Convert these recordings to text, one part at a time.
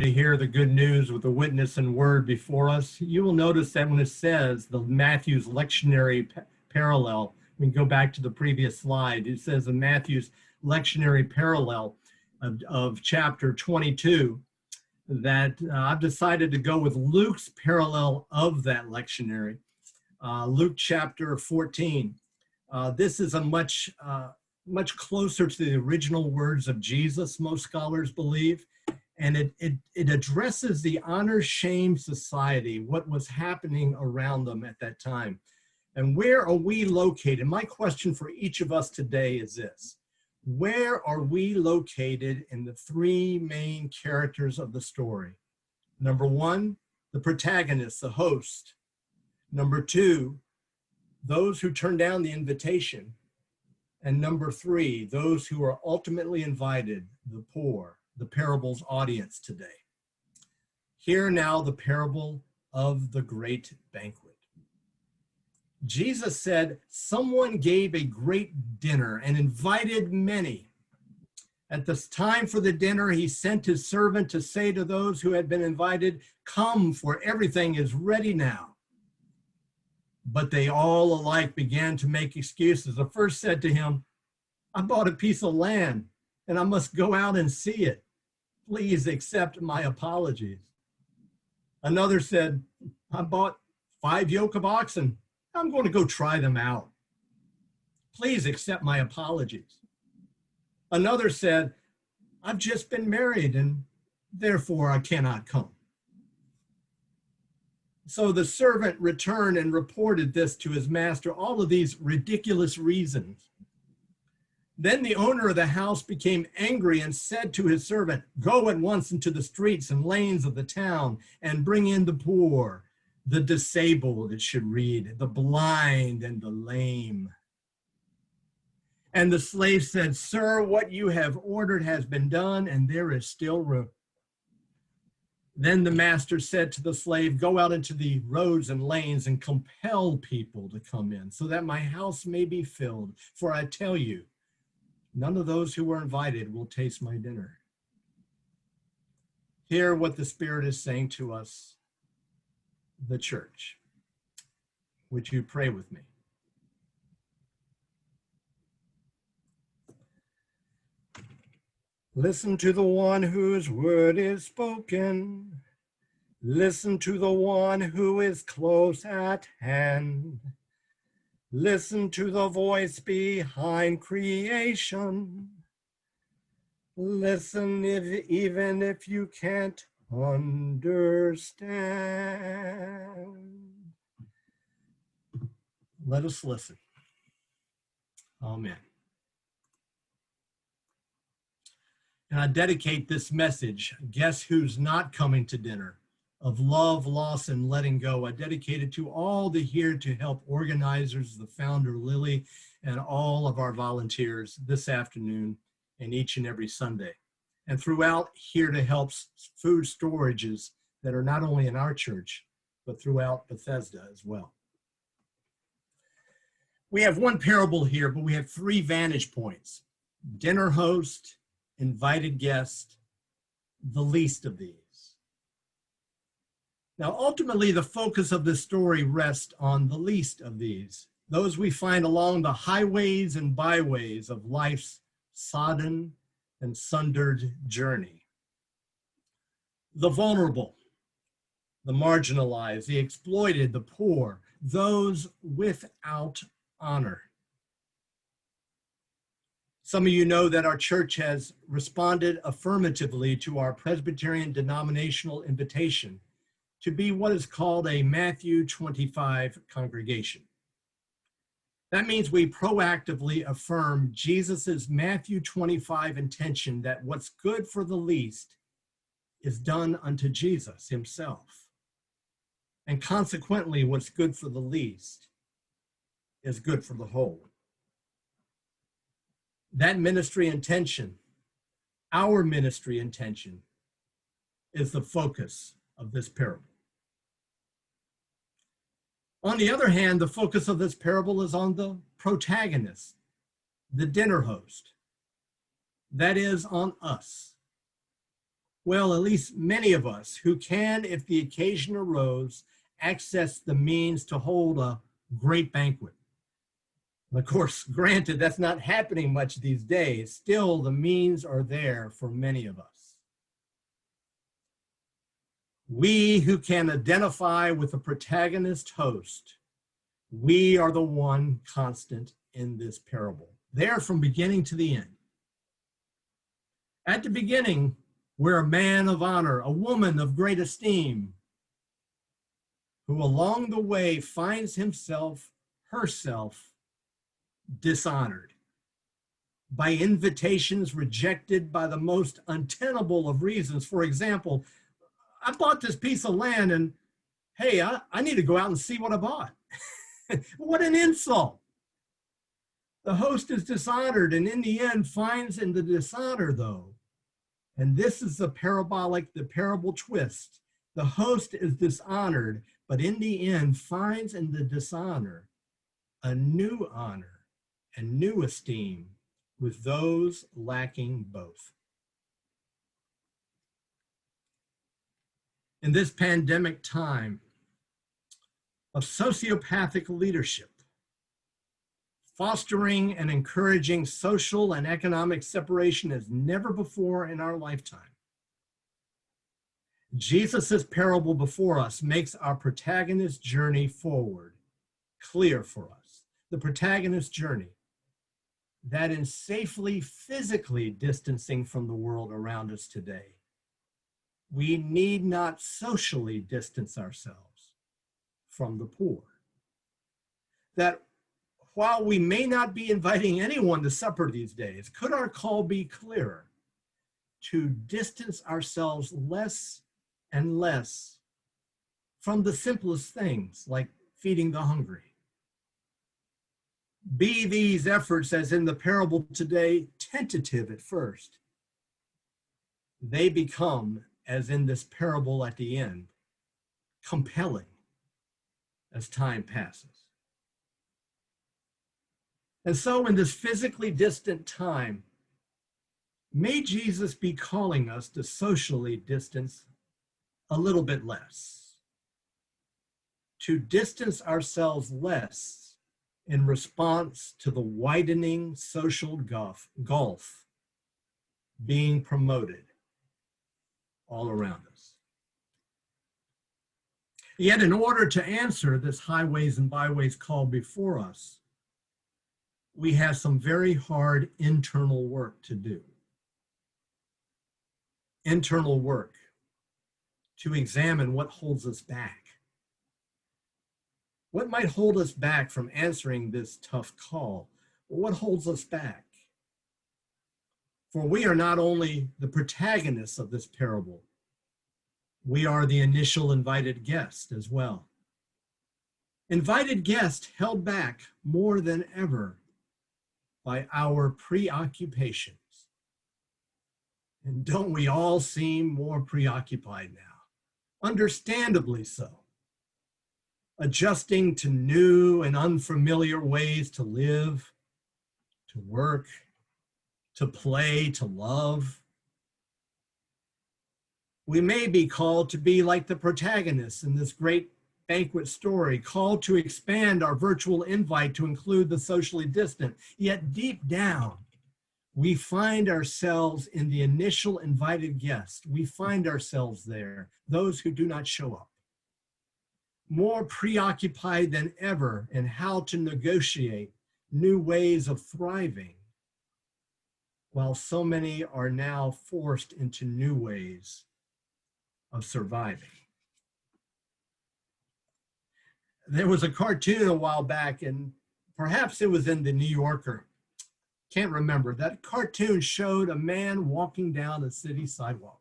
to hear the good news with the witness and word before us, you will notice that when it says the Matthew's lectionary parallel, we can go back to the previous slide. It says in Matthew's lectionary parallel of chapter 22 that I've decided to go with Luke's parallel of that lectionary, Luke chapter 14. This is a much closer to the original words of Jesus, most scholars believe. And it addresses the honor-shame society, what was happening around them at that time. And where are we located? My question for each of us today is this: where are we located in the three main characters of the story? Number one, the protagonist, the host. Number two, those who turn down the invitation. And number three, those who are ultimately invited, the poor, the parable's audience today. Hear now the parable of the great banquet. Jesus said, someone gave a great dinner and invited many. At this time for the dinner, he sent his servant to say to those who had been invited, come, for everything is ready now. But they all alike began to make excuses. The first said to him, I bought a piece of land and I must go out and see it. Please accept my apologies. Another said, I bought 5 yoke of oxen. I'm going to go try them out. Please accept my apologies. Another said, I've just been married and therefore I cannot come. So the servant returned and reported this to his master, all of these ridiculous reasons. Then the owner of the house became angry and said to his servant, go at once into the streets and lanes of the town and bring in the poor, the disabled, it should read, the blind and the lame. And the slave said, sir, what you have ordered has been done and there is still room. Then the master said to the slave, go out into the roads and lanes and compel people to come in so that my house may be filled. For I tell you, none of those who were invited will taste my dinner. Hear what the Spirit is saying to us, the church. Would you pray with me? Listen to the one whose word is spoken. Listen to the one who is close at hand. Listen to the voice behind creation. Listen even if you can't understand. Let us listen. Amen. And I dedicate this message, Guess Who's Not Coming to Dinner, of love, loss, and letting go. I dedicate it to all the Here to Help organizers, the founder, Lily, and all of our volunteers this afternoon and each and every Sunday. And throughout Here to Help's food storages that are not only in our church, but throughout Bethesda as well. We have one parable here, but we have 3 vantage points: dinner host, invited guest, the least of these. Now, ultimately, the focus of this story rests on the least of these, those we find along the highways and byways of life's sodden and sundered journey. The vulnerable, the marginalized, the exploited, the poor, those without honor. Some of you know that our church has responded affirmatively to our Presbyterian denominational invitation to be what is called a Matthew 25 congregation. That means we proactively affirm Jesus's Matthew 25 intention that what's good for the least is done unto Jesus himself. And consequently, what's good for the least is good for the whole. That ministry intention, our ministry intention, is the focus of this parable. On the other hand, the focus of this parable is on the protagonist, the dinner host. That is on us. Well, at least many of us who can, if the occasion arose, access the means to hold a great banquet. Of course, granted, that's not happening much these days. Still, the means are there for many of us. We who can identify with the protagonist host, we are the one constant in this parable, there from beginning to the end. At the beginning, we're a man of honor, a woman of great esteem, who along the way finds herself dishonored by invitations rejected by the most untenable of reasons. For example, I bought this piece of land and hey, I need to go out and see what I bought. What an insult. The host is dishonored and in the end finds in the dishonor though, and this is the parable twist. The host is dishonored, but in the end finds in the dishonor a new honor and new esteem with those lacking both. In this pandemic time of sociopathic leadership, fostering and encouraging social and economic separation as never before in our lifetime, Jesus' parable before us makes our protagonist journey forward clear for us. The protagonist journey that in safely physically distancing from the world around us today, we need not socially distance ourselves from the poor. That while we may not be inviting anyone to supper these days, could our call be clearer to distance ourselves less and less from the simplest things like feeding the hungry? Be these efforts, as in the parable today, tentative at first. They become, as in this parable at the end, compelling as time passes. And so in this physically distant time, may Jesus be calling us to socially distance a little bit less, to distance ourselves less in response to the widening social gulf being promoted all around us. Yet in order to answer this highways and byways call before us, we have some very hard internal work to do. Internal work to examine what holds us back. What might hold us back from answering this tough call? What holds us back? For we are not only the protagonists of this parable, we are the initial invited guest as well. Invited guest held back more than ever by our preoccupations. And don't we all seem more preoccupied now? Understandably so. Adjusting to new and unfamiliar ways to live, to work, to play, to love. We may be called to be like the protagonists in this great banquet story, called to expand our virtual invite to include the socially distant. Yet deep down, we find ourselves in the initial invited guest. We find ourselves there, those who do not show up, more preoccupied than ever in how to negotiate new ways of thriving, while so many are now forced into new ways of surviving. There was a cartoon a while back, and perhaps it was in the New Yorker, can't remember. That cartoon showed a man walking down a city sidewalk.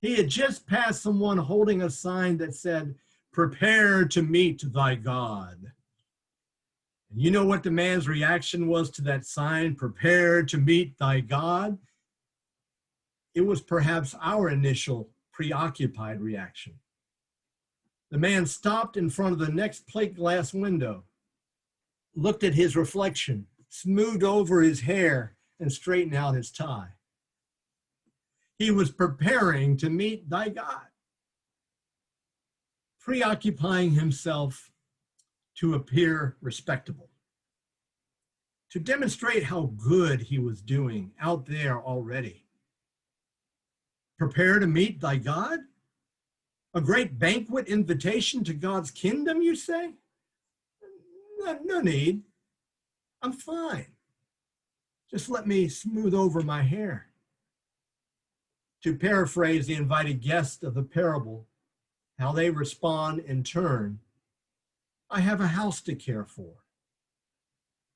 He had just passed someone holding a sign that said, "Prepare to meet thy God." And you know what the man's reaction was to that sign, "Prepare to meet thy God"? It was perhaps our initial preoccupied reaction. The man stopped in front of the next plate glass window, looked at his reflection, smoothed over his hair, and straightened out his tie. He was preparing to meet thy God, preoccupying himself to appear respectable, to demonstrate how good he was doing out there already. Prepare to meet thy God? A great banquet invitation to God's kingdom, you say? No need. I'm fine. Just let me smooth over my hair. To paraphrase the invited guest of the parable, how they respond in turn: I have a house to care for,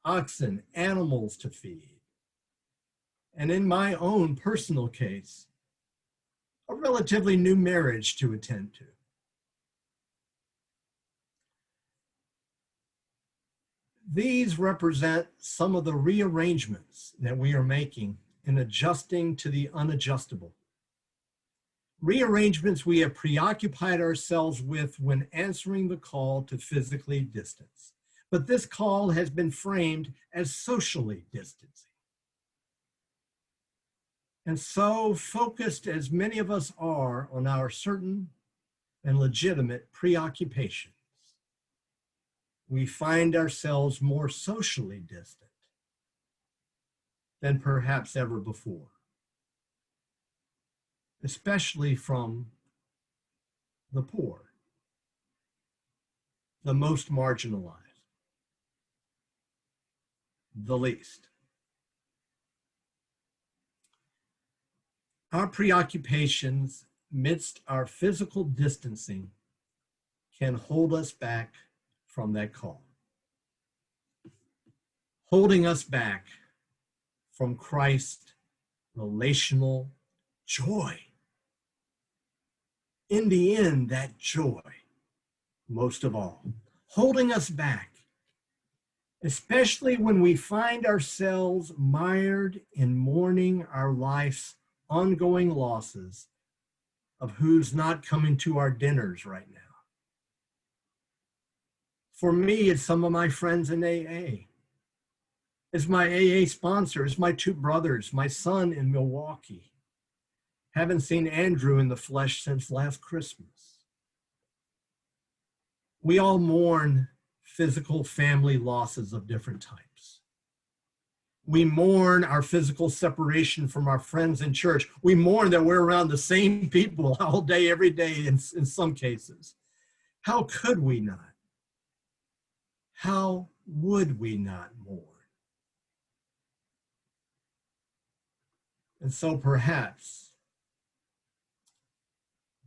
oxen, animals to feed, and in my own personal case, a relatively new marriage to attend to. These represent some of the rearrangements that we are making in adjusting to the unadjustable. Rearrangements we have preoccupied ourselves with when answering the call to physically distance. But this call has been framed as socially distancing. And so, focused as many of us are on our certain and legitimate preoccupations, we find ourselves more socially distant than perhaps ever before, especially from the poor, the most marginalized, the least. Our preoccupations amidst our physical distancing can hold us back from that call, holding us back from Christ's relational joy. In the end, that joy, most of all, holding us back, especially when we find ourselves mired in mourning our life's ongoing losses of who's not coming to our dinners right now. For me, it's some of my friends in AA. It's my AA sponsor. It's my two brothers, my son in Milwaukee. Haven't seen Andrew in the flesh since last Christmas. We all mourn physical family losses of different types. We mourn our physical separation from our friends in church. We mourn that we're around the same people all day, every day, in some cases. How could we not? How would we not mourn? And so perhaps,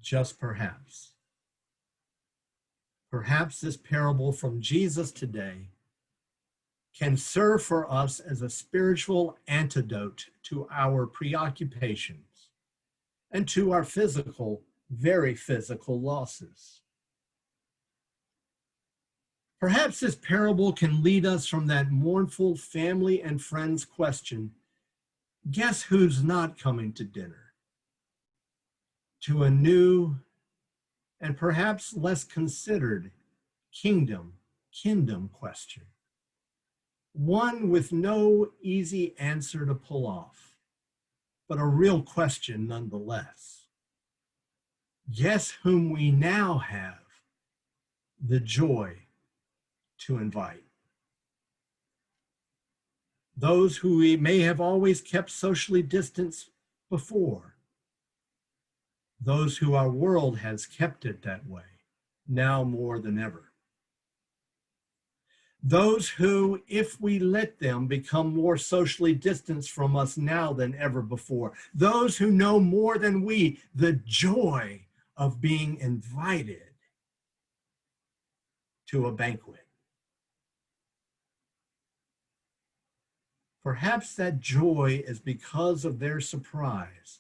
just perhaps this parable from Jesus today can serve for us as a spiritual antidote to our preoccupations and to our physical, very physical losses. Perhaps this parable can lead us from that mournful family and friends question, guess who's not coming to dinner? To a new and perhaps less considered kingdom question. One with no easy answer to pull off, but a real question nonetheless. Guess whom we now have the joy to invite? Those who we may have always kept socially distanced before. Those who our world has kept it that way, now more than ever. Those who, if we let them, become more socially distanced from us now than ever before. Those who know more than we the joy of being invited to a banquet. Perhaps that joy is because of their surprise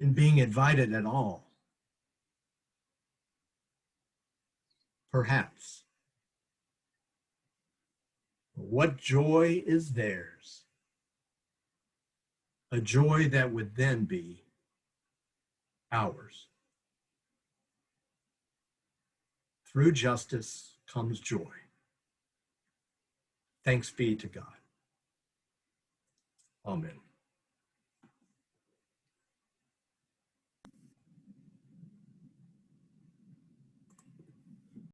in being invited at all. Perhaps. What joy is theirs? A joy that would then be ours. Through justice comes joy. Thanks be to God. Amen.